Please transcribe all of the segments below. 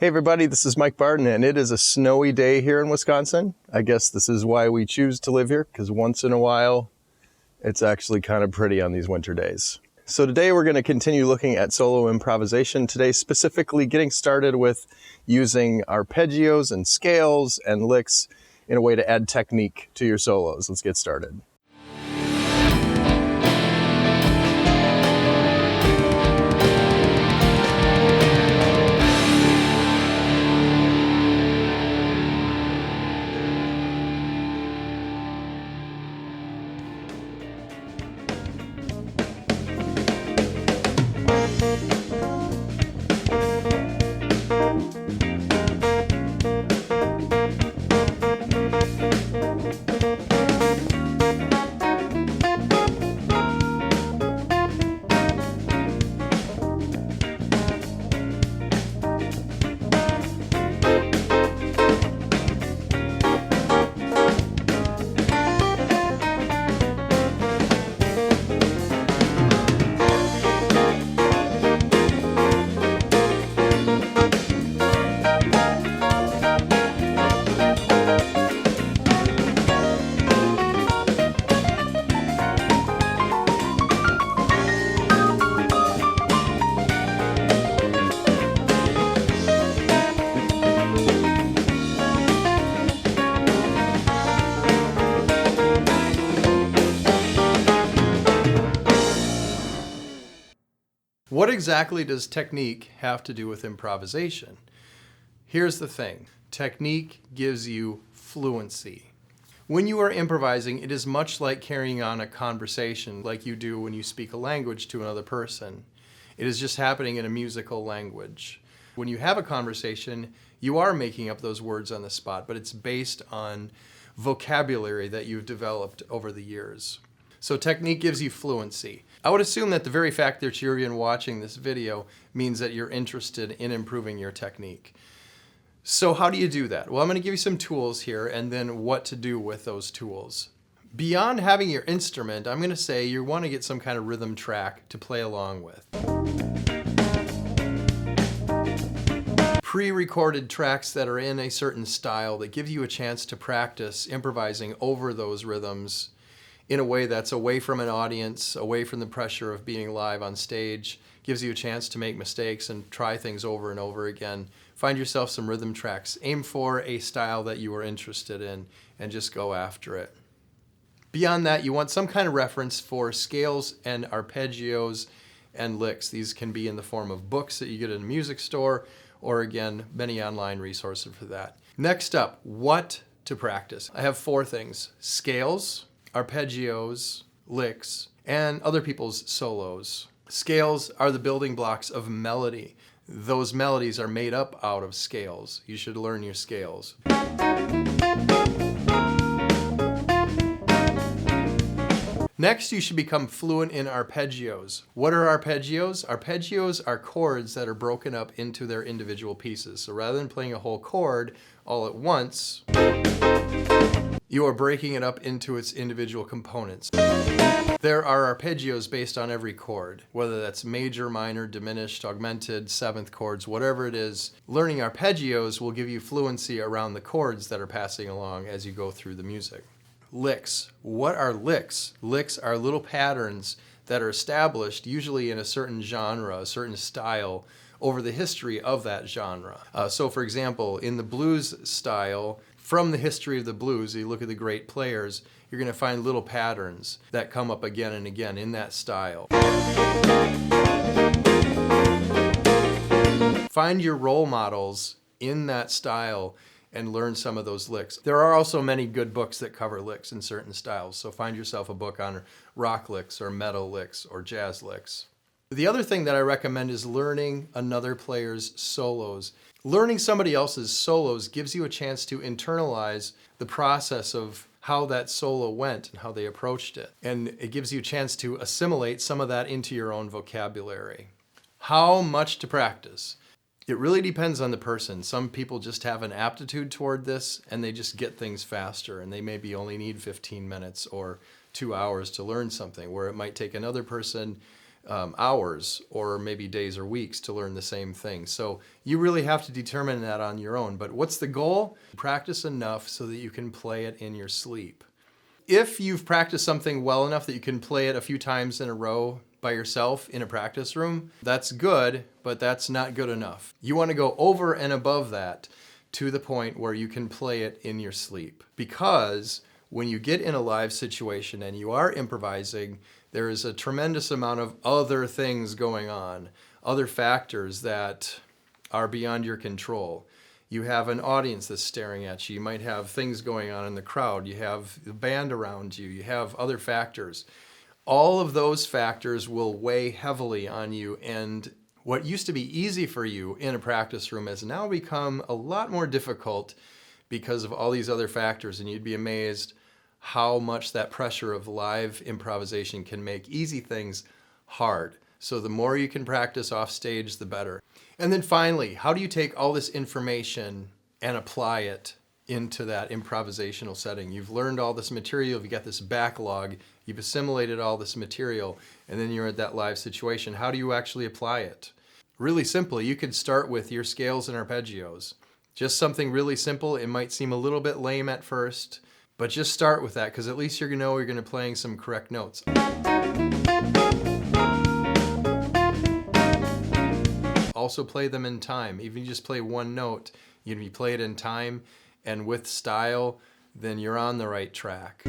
Hey everybody, this is Mike Barden, and it is a snowy day here in Wisconsin. I guess this is why we choose to live here, because once in a while, it's actually kind of pretty on these winter days. So today we're going to continue looking at solo improvisation. Today specifically getting started with using arpeggios and scales and licks in a way to add technique to your solos. Let's get started. What exactly does technique have to do with improvisation? Here's the thing. Technique gives you fluency. When you are improvising, it is much like carrying on a conversation like you do when you speak a language to another person. It is just happening in a musical language. When you have a conversation, you are making up those words on the spot, but it's based on vocabulary that you've developed over the years. So technique gives you fluency. I would assume that the very fact that you're even watching this video means that you're interested in improving your technique. So how do you do that? Well, I'm going to give you some tools here and then what to do with those tools. Beyond having your instrument, I'm going to say you want to get some kind of rhythm track to play along with. Pre-recorded tracks that are in a certain style that give you a chance to practice improvising over those rhythms in a way that's away from an audience, away from the pressure of being live on stage, gives you a chance to make mistakes and try things over and over again. Find yourself some rhythm tracks. Aim for a style that you are interested in and just go after it. Beyond that, you want some kind of reference for scales and arpeggios and licks. These can be in the form of books that you get in a music store, or again, many online resources for that. Next up, what to practice. I have 4 things: scales, arpeggios, licks, and other people's solos. Scales are the building blocks of melody. Those melodies are made up out of scales. You should learn your scales. Next, you should become fluent in arpeggios. What are arpeggios? Arpeggios are chords that are broken up into their individual pieces. So rather than playing a whole chord all at once, you are breaking it up into its individual components. There are arpeggios based on every chord, whether that's major, minor, diminished, augmented, 7th chords, whatever it is. Learning arpeggios will give you fluency around the chords that are passing along as you go through the music. Licks. What are licks? Licks are little patterns that are established, usually in a certain genre, a certain style, over the history of that genre. So for example, in the blues style, from the history of the blues, you look at the great players, you're going to find little patterns that come up again and again in that style. Find your role models in that style and learn some of those licks. There are also many good books that cover licks in certain styles, so find yourself a book on rock licks or metal licks or jazz licks. The other thing that I recommend is learning another player's solos. Learning somebody else's solos gives you a chance to internalize the process of how that solo went and how they approached it. And it gives you a chance to assimilate some of that into your own vocabulary. How much to practice? It really depends on the person. Some people just have an aptitude toward this and they just get things faster, and they maybe only need 15 minutes or 2 hours to learn something, where it might take another person hours or maybe days or weeks to learn the same thing. So you really have to determine that on your own. But what's the goal? Practice enough so that you can play it in your sleep. If you've practiced something well enough that you can play it a few times in a row by yourself in a practice room, that's good, but that's not good enough. You want to go over and above that to the point where you can play it in your sleep. Because when you get in a live situation and you are improvising, there is a tremendous amount of other things going on, other factors that are beyond your control. You have an audience that's staring at you. You might have things going on in the crowd. You have the band around you. You have other factors. All of those factors will weigh heavily on you, and what used to be easy for you in a practice room has now become a lot more difficult because of all these other factors, and you'd be amazed how much that pressure of live improvisation can make easy things hard. So the more you can practice off stage, the better. And then finally, how do you take all this information and apply it into that improvisational setting? You've learned all this material, you've got this backlog, you've assimilated all this material, and then you're at that live situation. How do you actually apply it? Really simply, you could start with your scales and arpeggios. Just something really simple. It might seem a little bit lame at first, but just start with that, because at least you're going to know you're going to be playing some correct notes. Also play them in time. Even if you just play one note, if you play it in time and with style, then you're on the right track.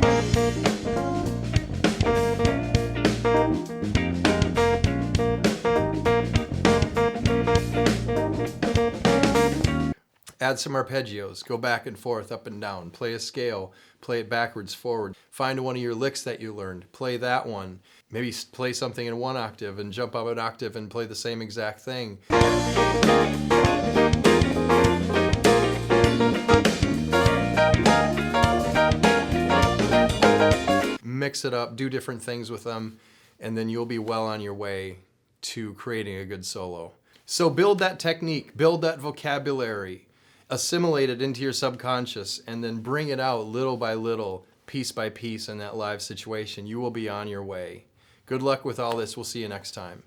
Add some arpeggios, go back and forth, up and down, play a scale, play it backwards, forward. Find one of your licks that you learned, play that one. Maybe play something in one octave and jump up an octave and play the same exact thing. Mix it up, do different things with them, and then you'll be well on your way to creating a good solo. So build that technique, build that vocabulary, assimilate it into your subconscious, and then bring it out little by little, piece by piece in that live situation. You will be on your way. Good luck with all this. We'll see you next time.